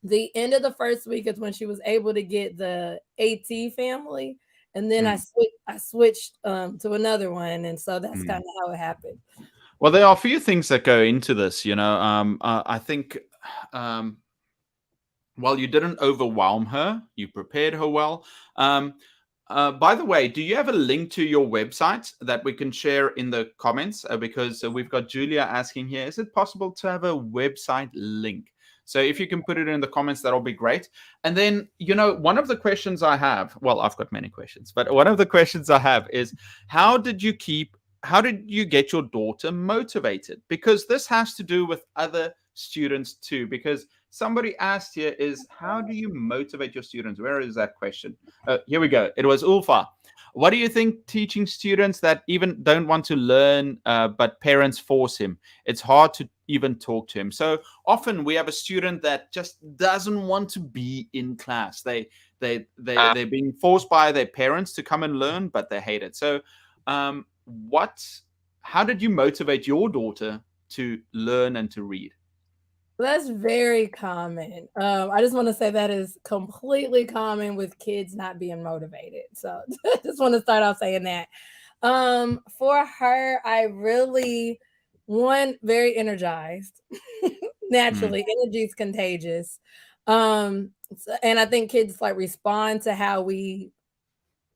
the end of the first week is when she was able to get the AT family, and then I switched to another one, and so that's kind of how it happened. Well, there are a few things that go into this, I think, well, you didn't overwhelm her. You prepared her well. By the way, do you have a link to your website that we can share in the comments? Because we've got Julia asking here, is it possible to have a website link? So if you can put it in the comments, that'll be great. And then, one of the questions I have, well, I've got many questions, but one of the questions I have is, how did you get your daughter motivated? Because this has to do with other students too. Because somebody asked here is, how do you motivate your students? Where is that question? Here we go. It was Ulfa. What do you think teaching students that even don't want to learn, but parents force him? It's hard to even talk to him. So often we have a student that just doesn't want to be in class. They're being forced by their parents to come and learn, but they hate it. So how did you motivate your daughter to learn and to read? That's very common. I just want to say that is completely common with kids not being motivated. So just want to start off saying that. For her, I really very energized. Naturally, energy is contagious. And I think kids like respond to how we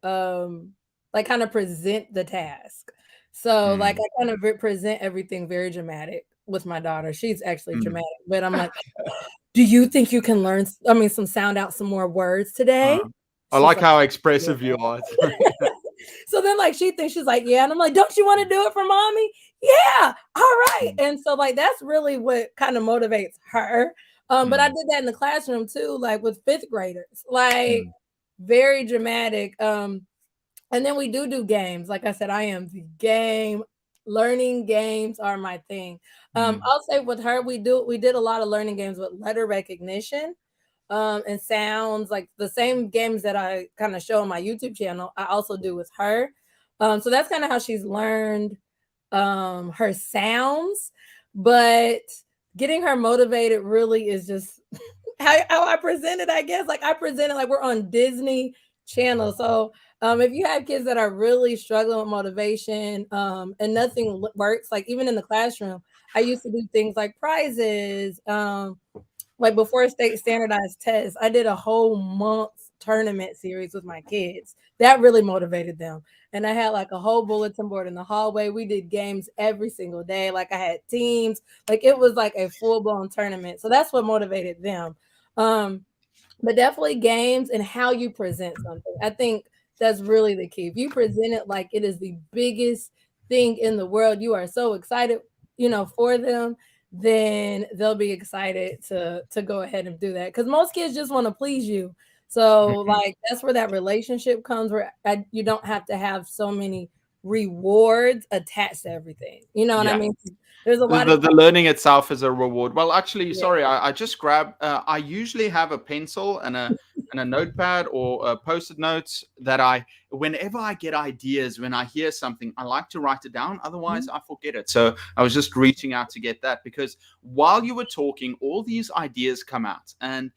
like kind of present the task. So like I kind of present everything very dramatic with my daughter. She's actually dramatic, but I'm like, do you think you can learn, some sound out some more words today? I like how expressive you are. So then like she thinks, she's like, yeah. And I'm like, don't you want to do it for mommy? Yeah. All right. And so like, that's really what kind of motivates her. But I did that in the classroom too, like with fifth graders, like very dramatic. And then we do games. Like I said, I am the game. Learning games are my thing. I'll say with her, we did a lot of learning games with letter recognition and sounds, like the same games that I kind of show on my YouTube channel. I also do with her. So that's kind of how she's learned her sounds. But getting her motivated really is just how I present it, I guess. Like I present it like we're on Disney Channel. So if you have kids that are really struggling with motivation and nothing works, like even in the classroom, I used to do things like prizes. Like before state standardized tests, I did a whole month tournament series with my kids. That really motivated them. And I had like a whole bulletin board in the hallway. We did games every single day. Like I had teams, like it was like a full-blown tournament. So that's what motivated them. But definitely games and how you present something. I think that's really the key. If you present it like it is the biggest thing in the world, you are so excited, for them, then they'll be excited to go ahead and do that. Because most kids just want to please you. So like that's where that relationship comes, where you don't have to have so many rewards attached to everything. You know what I mean? There's a lot of The learning itself is a reward. Well, actually, yeah. sorry, I just grabbed. I usually have a pencil and a notepad or post-it notes that whenever I get ideas, when I hear something, I like to write it down. Otherwise, I forget it. So I was just reaching out to get that, because while you were talking, all these ideas come out, and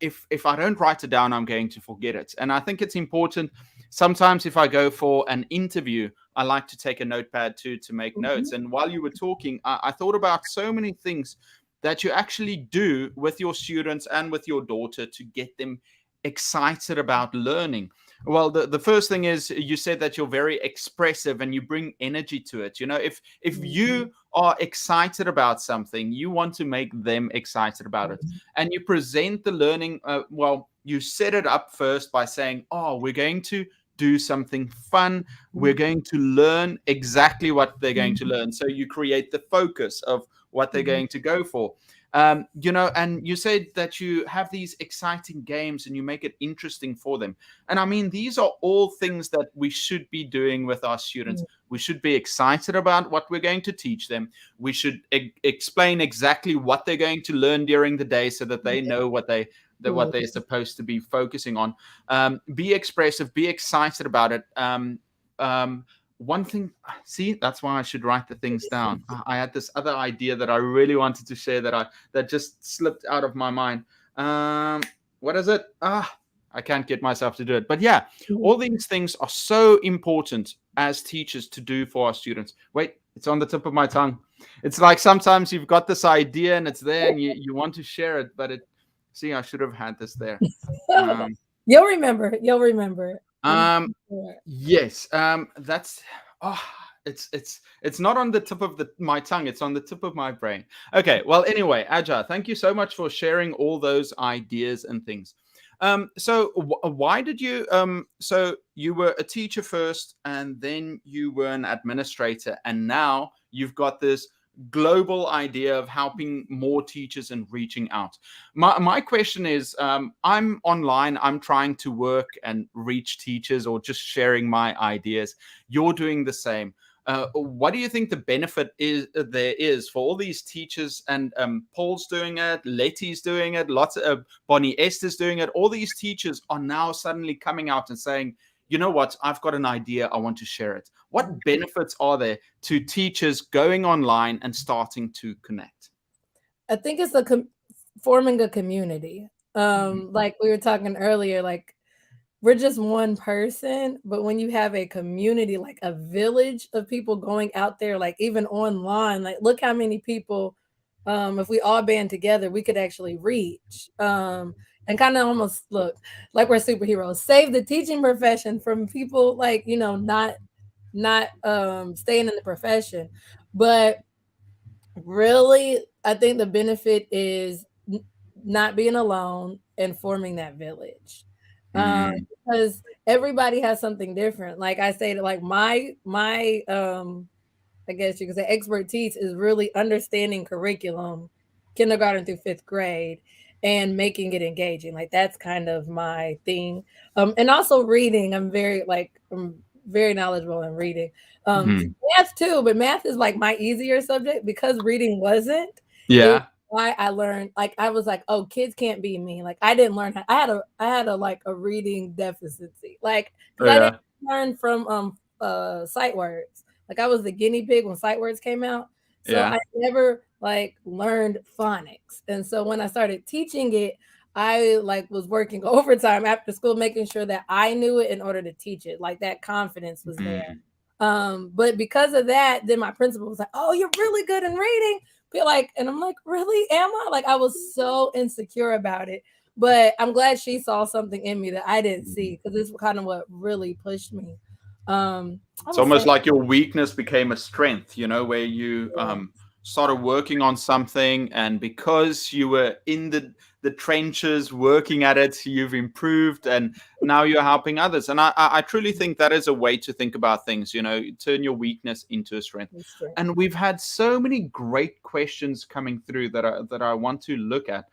if I don't write it down, I'm going to forget it. And I think it's important. Sometimes if I go for an interview, I like to take a notepad to make notes. And while you were talking, I thought about so many things that you actually do with your students and with your daughter to get them excited about learning. Well, the first thing is, you said that you're very expressive and you bring energy to it. You know, if you are excited about something, you want to make them excited about it, and you present the learning. Well, you set it up first by saying, "Oh, we're going to do something fun. We're going to learn exactly what they're going to learn." So you create the focus of what they're going to go for. You know, and you said that you have these exciting games and you make it interesting for them. And I mean, these are all things that we should be doing with our students. We should be excited about what we're going to teach them. We should explain exactly what they're going to learn during the day, so that they know what they're supposed to be focusing on. Be expressive, be excited about it. One thing, see, that's why I should write the things down. I had this other idea that I really wanted to share that just slipped out of my mind. What is it? I can't get myself to do it. But yeah, all these things are so important as teachers to do for our students. Wait, it's on the tip of my tongue. It's like sometimes you've got this idea and it's there and you want to share it, but see, I should have had this there. You'll remember. You'll remember. Yes. That's it's not on the tip of my tongue. It's on the tip of my brain. Okay. Well, anyway, Aja, thank you so much for sharing all those ideas and things. So why did you? So you were a teacher first, and then you were an administrator, and now you've got this global idea of helping more teachers and reaching out. My question is, I'm online, I'm trying to work and reach teachers, or just sharing my ideas. You're doing the same. What do you think the benefit is for all these teachers? And Paul's doing it, Letty's doing it, lots of Boni-esther's doing it. All these teachers are now suddenly coming out and saying, you know what, I've got an idea, I want to share it. What benefits are there to teachers going online and starting to connect? I think it's forming a community. Like we were talking earlier, like we're just one person, but when you have a community, like a village of people going out there, like even online, like look how many people, if we all band together, we could actually reach. And kind of almost look like we're superheroes, save the teaching profession from people like, not staying in the profession. But really, I think the benefit is not being alone and forming that village. Because everybody has something different. Like I say, like my I guess you could say expertise is really understanding curriculum, kindergarten through fifth grade, and making it engaging. Like that's kind of my thing. And also reading. I'm very knowledgeable in reading. Math too, but math is like my easier subject because reading wasn't. It was Yeah. why I learned, like I was like, oh, kids can't be me. Like I didn't learn how I had a like a reading deficiency. Like Oh, because I didn't yeah. learn from sight words. Like I was the guinea pig when sight words came out. So Yeah. I never like learned phonics. And so when I started teaching it, I like was working overtime after school, making sure that I knew it in order to teach it. Like that confidence was there. But because of that, then my principal was like, "Oh, you're really good in reading." Be like, and I'm like, "Really? Am I?" Like I was so insecure about it. But I'm glad she saw something in me that I didn't see, because this is kind of what really pushed me. I It's would say, almost like your weakness became a strength, you know, where you yeah, started working on something, and because you were in the trenches working at it, you've improved, and now you're helping others. And I truly think that is a way to think about things. You know, turn your weakness into a strength. it's true. And we've had so many great questions coming through that I want to look at.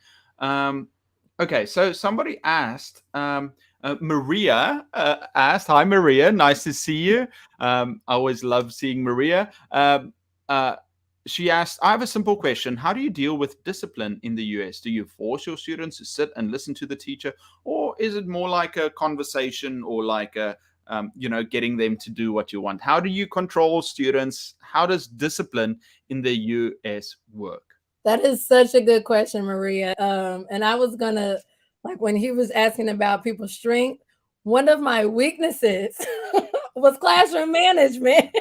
Okay, so somebody asked. Maria asked, "Hi, Maria. Nice to see you. I always love seeing Maria. she asked, I have a simple question. How do you deal with discipline in the US? Do you force your students to sit and listen to the teacher? Or is it more like a conversation or like a, getting them to do what you want? How do you control students? How does discipline in the US work? That is such a good question, Maria. And I was gonna, like, when he was asking about people's strength, one of my weaknesses was classroom management.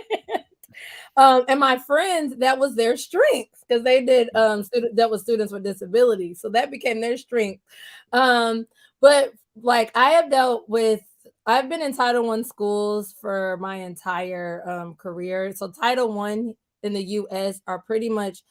And my friends, that was their strength because they did that was students with disabilities, so that became their strength. But like I've been in Title I schools for my entire career. So Title I in the U.S. are pretty much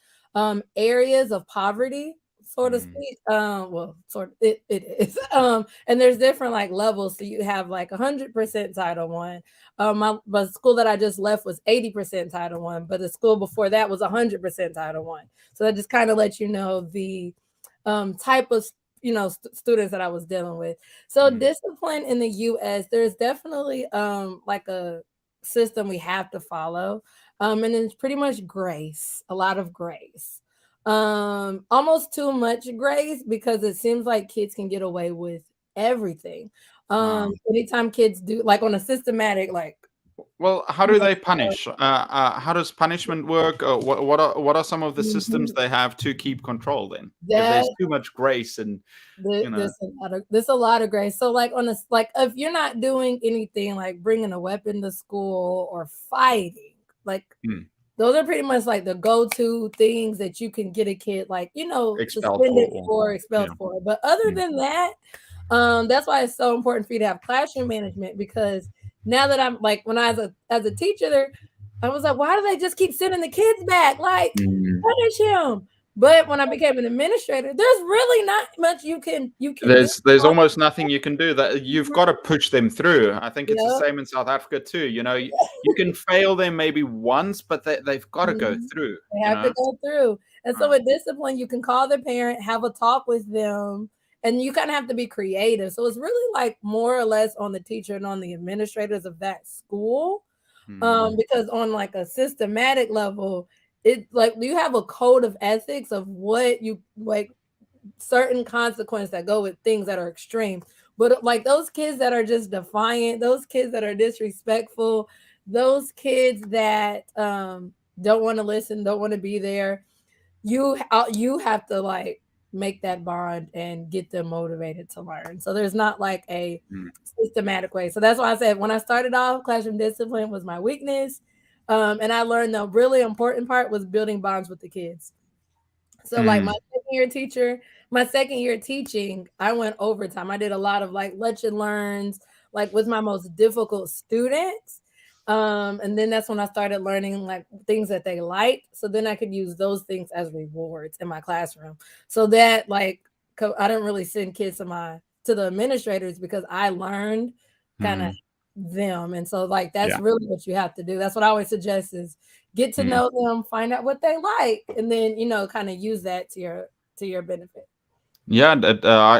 areas of poverty, so to Mm, speak. Well, sort of, it is. And there's different like levels. So you have like 100% Title I. My school that I just left was 80% Title I, but the school before that was 100% Title I. So that just kind of lets you know the type of students that I was dealing with. So mm, discipline in the U.S. there's definitely like a system we have to follow, and it's pretty much grace, a lot of grace, almost too much grace because it seems like kids can get away with everything. wow. Anytime kids do like on a systematic like Well, how do they punish? How does punishment work? What are some of the systems Mhm. they have to keep control then? If that there's too much grace and you know, there's a lot of grace. So like on a like if you're not doing anything like bringing a weapon to school or fighting, like hmm, those are pretty much like the go-to things that you can get a kid like expelled suspended for, or for, yeah. expelled for. But other Mm, than that, that's why it's so important for you to have classroom management because now that I'm like when I as a teacher there, I was like, why do they just keep sending the kids back? Like, mm. punish him. But when I became an administrator, there's really not much you can do. There's almost nothing you can do. That you've got to push them through. I think it's the Yep. same in South Africa too. You can fail them maybe once, but they've got to go Mhm. through. They You have to know. go through. And so Uh, with discipline, you can call the parent, have a talk with them, and you kind of have to be creative. So it's really like more or less on the teacher and on the administrators of that school. mm, Because on like a systematic level, it like you have a code of ethics of what you like certain consequences that go with things that are extreme. But like those kids that are just defiant, those kids that are disrespectful, those kids that don't want to listen, don't want to be there, you have to like make that bond and get them motivated to learn. So there's not like a mm, systematic way. So that's why I said when I started off, classroom discipline was my weakness. And I learned the really important part was building bonds with the kids. So like mm, my second year teaching, I went overtime. I did a lot of like lunch and learns, like with my most difficult students. And then that's when I started learning like things that they liked. So then I could use those things as rewards in my classroom. So that like I didn't really send kids to the administrators because I learned kind of mm, them. And so like that's yeah. really what you have to do. That's what I always suggest is get to Mm. know them, find out what they like, and then kind of use that to your benefit. Yeah,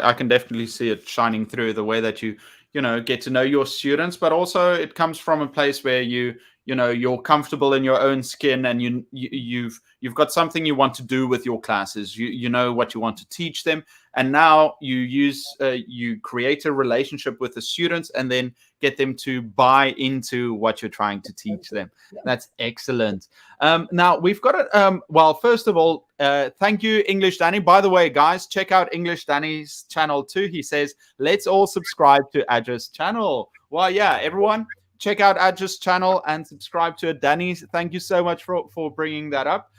I can definitely see it shining through the way that you get to know your students, but also it comes from a place where you're comfortable in your own skin, and you've got something you want to do with your classes. You know what you want to teach them, and now you create a relationship with the students, and then get them to buy into what you're trying to teach them. Yeah. That's excellent. Now we've got it. Well, first of all, thank you, English Danny. By the way, guys, check out English Danny's channel too. He says, let's all subscribe to Adja's channel. Well, yeah, everyone, check out Adja's channel and subscribe to it. Danny, thank you so much for bringing that up.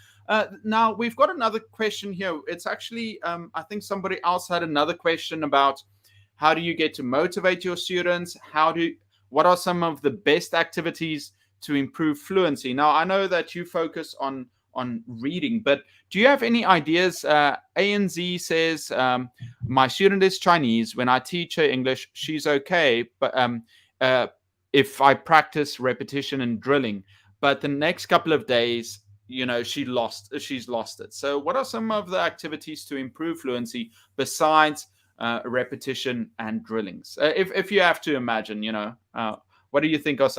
Now we've got another question here. It's actually, I think somebody else had another question about how do you get to motivate your students? What are some of the best activities to improve fluency? Now, I know that you focus on reading, but do you have any ideas? ANZ says, my student is Chinese. When I teach her English, she's okay, but uh, if I practice repetition and drilling, but the next couple of days, she's lost it. So, what are some of the activities to improve fluency besides repetition and drillings? If you have to imagine, what do you think are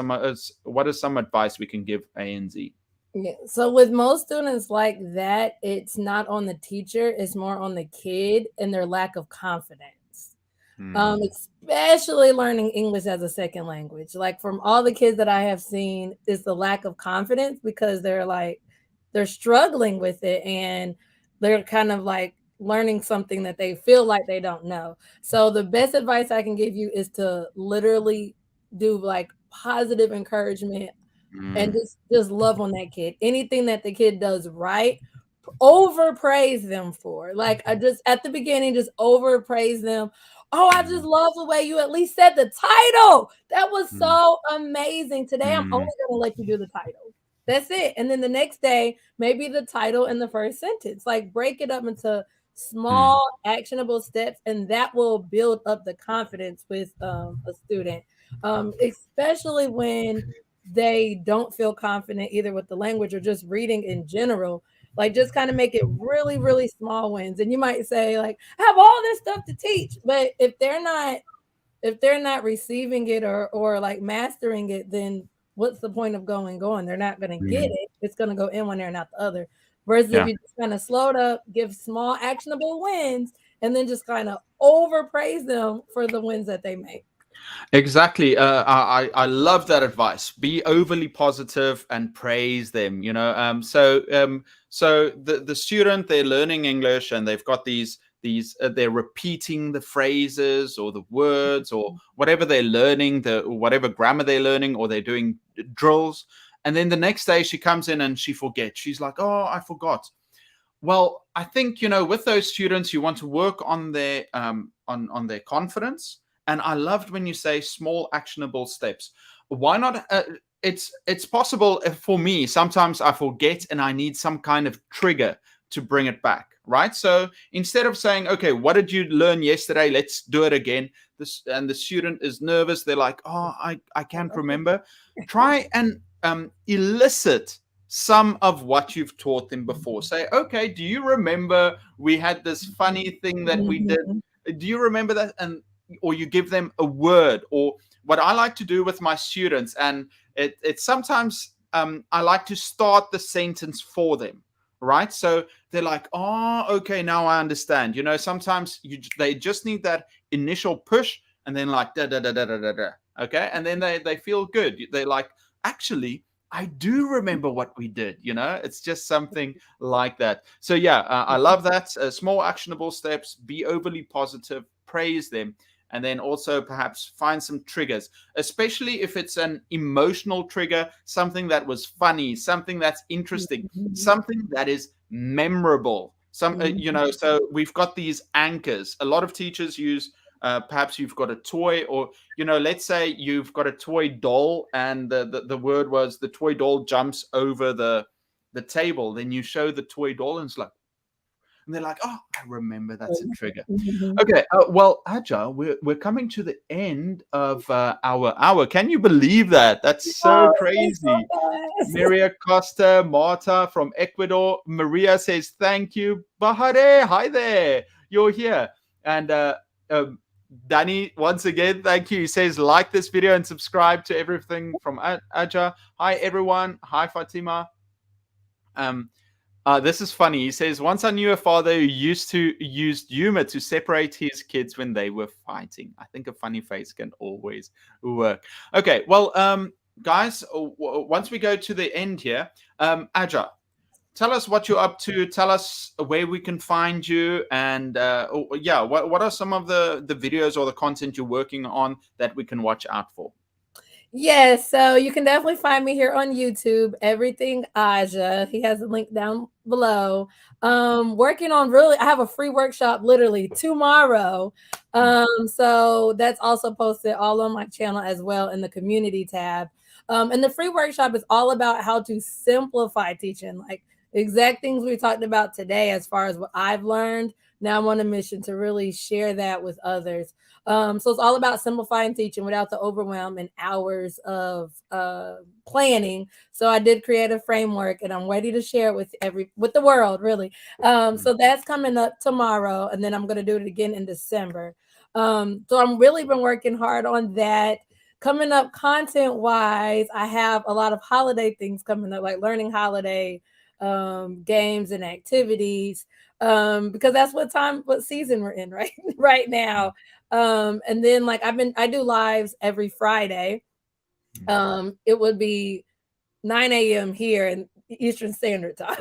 what is some advice we can give ANZ? Yeah. So with most students like that, it's not on the teacher, it's more on the kid and their lack of confidence. Mm, Especially learning English as a second language. Like from all the kids that I have seen, is the lack of confidence because they're struggling with it and they're kind of like learning something that they feel like they don't know. So the best advice I can give you is to literally do like positive encouragement and mm, just love on that kid. Anything that the kid does right, overpraise them for. Like I just at the beginning, just overpraise them. Oh, I just mm, love the way you at least said the title. That was mm, so amazing. Today, I'm only mm, gonna let you do the title. That's it. And then the next day, maybe the title in the first sentence. Like break it up into mm, small, actionable steps, and that will build up the confidence with a student, especially when they don't feel confident either with the language or just reading in general. Like just kind of make it really, really small wins. And you might say, like, I have all this stuff to teach, but if they're not receiving it or like mastering it, then what's the point of going? They're not gonna get mm. it. It's gonna go in one ear and out the other. Versus if Yeah. you just kind of slowed up, give small actionable wins, and then just kind of overpraise them for the wins that they make. Exactly. I love that advice. Be overly positive and praise them. So the student, they're learning English and they've got these they're repeating the phrases or the words or whatever they're learning, the whatever grammar they're learning, or they're doing drills. And then the next day she comes in and she forgets. She's like, "Oh, I forgot." Well, I think with those students, you want to work on their on their confidence. And I loved when you say small actionable steps. Why not? It's possible for me. Sometimes I forget, and I need some kind of trigger to bring it back. Right. So instead of saying, "Okay, what did you learn yesterday? Let's do it again." The student is nervous. They're like, "Oh, I can't remember." Try and elicit some of what you've taught them before. Say, okay, do you remember we had this funny thing that we did? Mhm. Do you remember that? And or you give them a word, or what I like to do with my students, and it's sometimes I like to start the sentence for them. Right, so they're like, "Oh, okay, now I understand." Sometimes they just need that initial push, and then like da da da da da da da. Okay, and then they feel good. They're like, actually, I do remember what we did. It's just something like that. So yeah, I love that. Small actionable steps. Be overly positive. Praise them. And then also perhaps find some triggers, especially if it's an emotional trigger, something that was funny, something that's interesting, Mhm. something that is memorable. Mhm. So we've got these anchors. A lot of teachers use perhaps you've got a toy, or let's say you've got a toy doll, and the word was the toy doll jumps over the table. Then you show the toy doll, and it's like, and they're like, "Oh, I remember. That's a trigger." Mhm. Okay, well, Aja, we're coming to the end of our hour. Can you believe that? That's so Oh, it's so crazy. fast. Maria Costa Marta from Ecuador. Maria says, "Thank you. Bahare, hi there. You're here." And um, Danny, once again, thank you. He says, "Like this video and subscribe to everything from Aja." Hi, everyone. Hi, Fatima. Um, this is funny. He says, "Once I knew a father who used to use humor to separate his kids when they were fighting." I think a funny face can always work. Okay, well, guys, once we go to the end here, Aja, tell us what you're up to. Tell us where we can find you, and yeah, what are some of the videos or the content you're working on that we can watch out for? Yes, so you can definitely find me here on YouTube, Everything Aja. He has a link down below. Working on really, I have a free workshop literally tomorrow. Mm, So that's also posted all on my channel as well in the community tab. And the free workshop is all about how to simplify teaching, like exact things we talked about today, as far as what I've learned. Now I'm on a mission to really share that with others. So it's all about simplifying teaching without the overwhelm and hours of planning. So I did create a framework, and I'm ready to share it with the world, really. mm, So that's coming up tomorrow, and then I'm going to do it again in December. So I'm really been working hard on that. coming up content wise, I have a lot of holiday things coming up, like learning holiday games and activities, because that's what season we're in right now. And then like I do lives every Friday. It would be 9 a.m. here in Eastern Standard Time.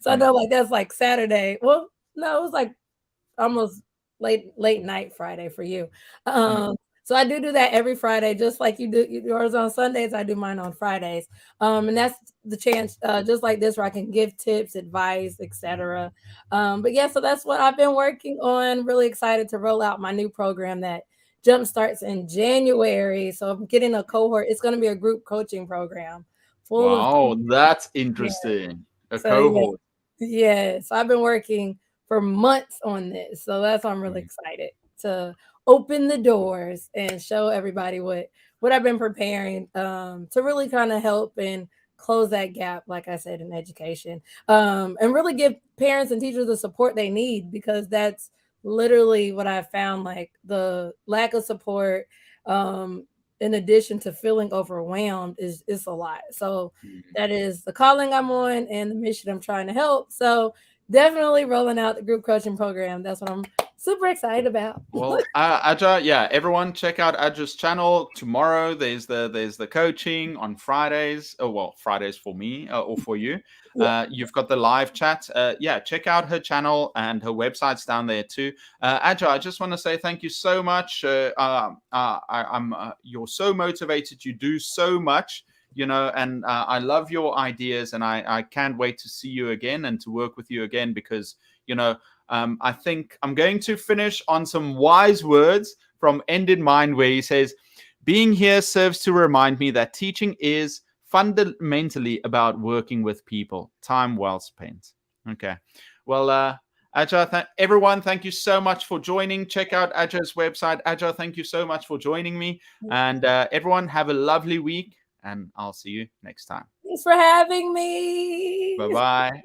So I know like that's like Saturday. Well, no, it was like almost late night Friday for you. So I do that every Friday, just like you do yours on Sundays. I do mine on Fridays, and that's the chance, just like this, where I can give tips, advice, etc. But yeah, so that's what I've been working on. Really excited to roll out my new program that jump starts in January. So I'm getting a cohort. It's going to be a group coaching program full of Wow, that's yeah. interesting. A So yeah, cohort. yes, I've been working for months on this. So that's why I'm really excited to open the doors and show everybody what I've been preparing to really kind of help and close that gap, like I said, in education. And really give parents and teachers the support they need, because that's literally what I found, like the lack of support, in addition to feeling overwhelmed, is a lot. So that is the calling I'm on and the mission I'm trying to help. So definitely rolling out the group coaching program. That's what I'm super excited about. Well, Aja, yeah, everyone check out Aja's channel tomorrow. There's the coaching on Fridays. Oh well, Fridays for me or for you. Yeah. You've got the live chat. Yeah, check out her channel, and her website's down there too. Aja, I just want to say thank you so much. I'm you're so motivated. You do so much, and I love your ideas, and I can't wait to see you again and to work with you again, because I think I'm going to finish on some wise words from End in Mind, where he says, "Being here serves to remind me that teaching is fundamentally about working with people. Time well spent." Okay. Well, Aja, everyone, thank you so much for joining. Check out Aja's website. Aja, thank you so much for joining me. And everyone, have a lovely week, and I'll see you next time. Thanks for having me. Bye-bye.